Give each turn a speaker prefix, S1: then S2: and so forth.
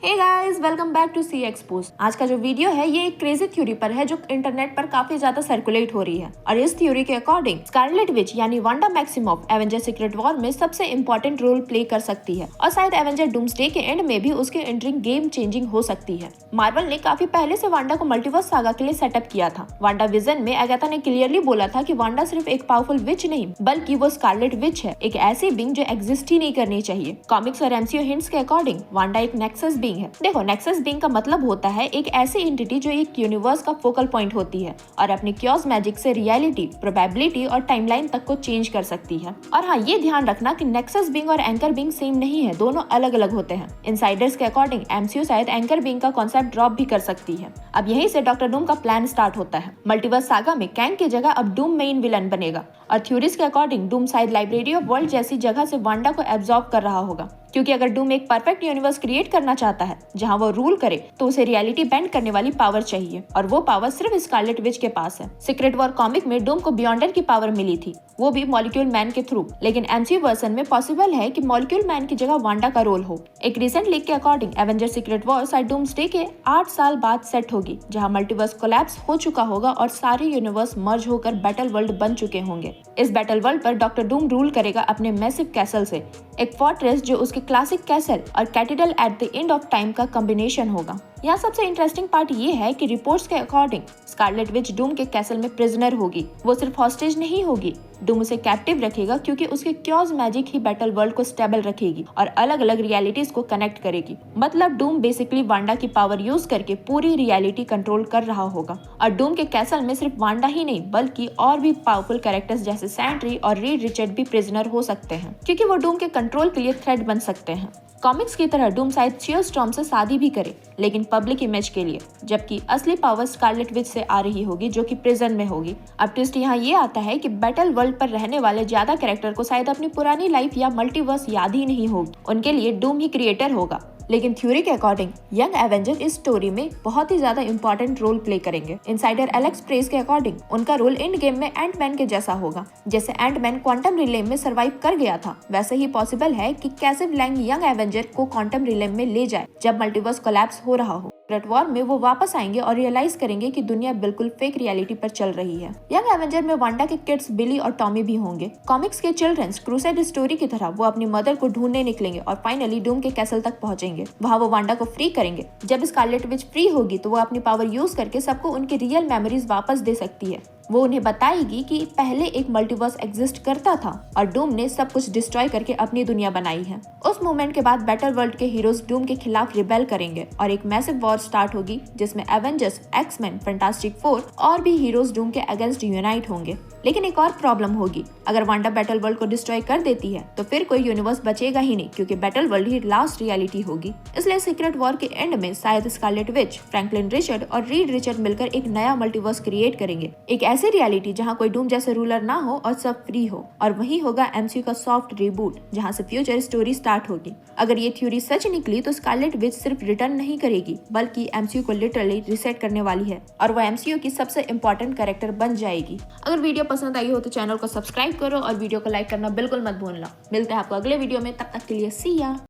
S1: Hey guys, welcome back to C Expose. आज का जो वीडियो है ये एक क्रेजी थ्योरी पर है जो इंटरनेट पर काफी ज्यादा सर्कुलेट हो रही है। और इस थ्योरी के अकॉर्डिंग स्कारलेट विच यानी Wanda Maximoff Avenger secret war में सबसे इम्पोर्टेंट रोल प्ले कर सकती है और शायद एवेंजर डूम्सडे के एंड में भी उसकी एंट्री गेम चेंजिंग हो सकती है। मार्वल ने काफी पहले से वांडा को मल्टीवर्स सागा के लिए सेटअप किया था। वांडा विजन में अगाथा ने क्लियरली बोला था कि वांडा सिर्फ एक पावरफुल विच नहीं बल्कि वो स्कारलेट विच है, एक ऐसी बीइंग जो एग्जिस्ट ही नहीं करनी चाहिए। कॉमिक्स और एमसीयू हिंट्स के अकॉर्डिंग वांडा एक नेक्सस बीइंग है। देखो, नेक्सस बीइंग का मतलब होता है एक ऐसी एंटिटी जो एक यूनिवर्स का फोकल पॉइंट होती है और अपनी क्योस मैजिक से रियलिटी, प्रोबेबिलिटी और टाइमलाइन तक को चेंज कर सकती है। और हाँ, ये ध्यान रखना कि नेक्सस बीइंग और एंकर बीइंग सेम नहीं है, दोनों अलग अलग होते हैं। इनसाइडर्स के अकॉर्डिंग एमसीयू शायद एंकर बीइंग का कॉन्सेप्ट ड्रॉप भी कर सकती है। अब यहीं से डॉक्टर डूम का प्लान स्टार्ट होता है। मल्टीवर्स सागा में कैंग की जगह अब डूम मेन विलन बनेगा और थ्योरीज के अकॉर्डिंग डूम शायद लाइब्रेरी ऑफ वर्ल्ड जैसी जगह से वांडा को एब्जॉर्ब कर रहा होगा, क्योंकि अगर डूम एक परफेक्ट यूनिवर्स क्रिएट करना चाहता है जहां वो रूल करे तो उसे रियलिटी बेंड करने वाली पावर चाहिए और वो पावर सिर्फ स्कारलेट विच के पास है। सीक्रेट वॉर कॉमिक में डूम को बियॉन्डर की पावर मिली थी, वो भी मॉलिक्यूल मैन के थ्रू, लेकिन एमसीयू वर्जन में पॉसिबल है कि मॉलिक्यूल मैन की जगह वांडा का रोल हो। एक रिसेंट लीक के अकॉर्डिंग एवेंजर सीक्रेट वॉर शायद डूम्सडे के 8 साल बाद सेट होगी, जहां मल्टीवर्स कोलैप्स हो चुका होगा और सारे यूनिवर्स मर्ज होकर बैटल वर्ल्ड बन चुके होंगे। इस बैटल वर्ल्ड पर डॉक्टर डूम रूल करेगा अपने मैसिव कैसल से, एक फोर्ट्रेस जो उसके क्लासिक कैसल और cathedral at the end of time का कॉम्बिनेशन होगा। यहाँ सबसे इंटरेस्टिंग पार्ट ये है कि रिपोर्ट्स के अकॉर्डिंग स्कारलेट विच डूम के कैसल में प्रिजनर होगी। वो सिर्फ हॉस्टेज नहीं होगी, डूम उसे कैप्टिव रखेगा क्योंकि उसके क्योस मैजिक ही बैटल वर्ल्ड को स्टेबल रखेगी और अलग अलग रियलिटीज को कनेक्ट करेगी। मतलब डूम बेसिकली वांडा की पावर यूज करके पूरी रियलिटी कंट्रोल कर रहा होगा। और डूम के कैसल में सिर्फ वांडा ही नहीं बल्कि और भी पावरफुल कैरेक्टर्स जैसे सैंट्री और रीड रिचर्ड भी प्रिजनर हो सकते हैं, क्योंकि वो डूम के कंट्रोल के लिए थ्रेट बन सकते हैं। कॉमिक्स की तरह डूम शायद चियर स्टॉर्म से शादी भी करे, लेकिन पब्लिक इमेज के लिए, जबकि असली पावर स्कारलेट विच से आ रही होगी जो कि प्रिजन में होगी। अब ट्विस्ट यहाँ ये आता है कि बैटल वर्ल्ड पर रहने वाले ज्यादा कैरेक्टर को शायद अपनी पुरानी लाइफ या मल्टीवर्स याद ही नहीं होगी, उनके लिए डूम ही क्रिएटर होगा। लेकिन थ्योरी के अकॉर्डिंग यंग एवेंजर इस स्टोरी में बहुत ही ज्यादा इंपॉर्टेंट रोल प्ले करेंगे। इनसाइडर एलेक्स प्रेस के अकॉर्डिंग उनका रोल एंड गेम में एंटमैन के जैसा होगा। जैसे एंटमैन क्वांटम रिलेम में सरवाइव कर गया था, वैसे ही पॉसिबल है कि कैसिव लैंग यंग एवेंजर को क्वांटम रिलेम में ले जाए जब मल्टीवर्स कोलैप्स हो रहा हो। सीक्रेट वॉर में वो वापस आएंगे और रियलाइज करेंगे कि दुनिया बिल्कुल फेक रियलिटी पर चल रही है। यंग एवेंजर में वांडा के किड्स बिली और टॉमी भी होंगे। कॉमिक्स के चिल्ड्रंस क्रूसेड स्टोरी की तरह वो अपनी मदर को ढूंढने निकलेंगे और फाइनली डूम के कैसल तक पहुंचेंगे। वहाँ वो वांडा को फ्री करेंगे। जब स्कारलेट विच फ्री होगी तो वो अपनी पावर यूज करके सबको उनकी रियल मेमोरीज वापस दे सकती है। वो उन्हें बताएगी कि पहले एक मल्टीवर्स एग्जिस्ट करता था और डूम ने सब कुछ डिस्ट्रॉय करके अपनी दुनिया बनाई है। उस मोमेंट के बाद बैटल वर्ल्ड के हीरोज डूम के खिलाफ रिबेल करेंगे और एक मैसिव वॉर स्टार्ट होगी जिसमें एवेंजर्स, एक्समैन, फैंटास्टिक फोर और भी हीरोज डूम के अगेंस्ट यूनाइट होंगे। लेकिन एक और प्रॉब्लम होगी, अगर वांडा बैटल वर्ल्ड को डिस्ट्रॉय कर देती है तो फिर कोई यूनिवर्स बचेगा ही नहीं, क्योंकि बैटल वर्ल्ड ही लास्ट रियलिटी होगी। इसलिए सीक्रेट वॉर के एंड में शायद स्कारलेट विच, फ्रैंकलिन रिचर्ड और रीड रिचर्ड मिलकर एक नया मल्टीवर्स क्रिएट करेंगे, एक ऐसी रियलिटी जहां कोई डूम जैसे रूलर ना हो और सब फ्री हो। और वही होगा एमसीयू का सॉफ्ट रिबूट, जहां से फ्यूचर स्टोरी स्टार्ट होगी। अगर ये थ्योरी सच निकली तो स्कारलेट विच सिर्फ रिटर्न नहीं करेगी बल्कि एमसीयू को लिटरली रिसेट करने वाली है और वो एमसीयू की सबसे इंपॉर्टेंट कैरेक्टर बन जाएगी। अगर वीडियो पसंद आई हो तो चैनल को सब्सक्राइब करो और वीडियो को लाइक करना बिल्कुल मत भूलना। मिलते हैं आपको अगले वीडियो में, तब तक के लिए सी या।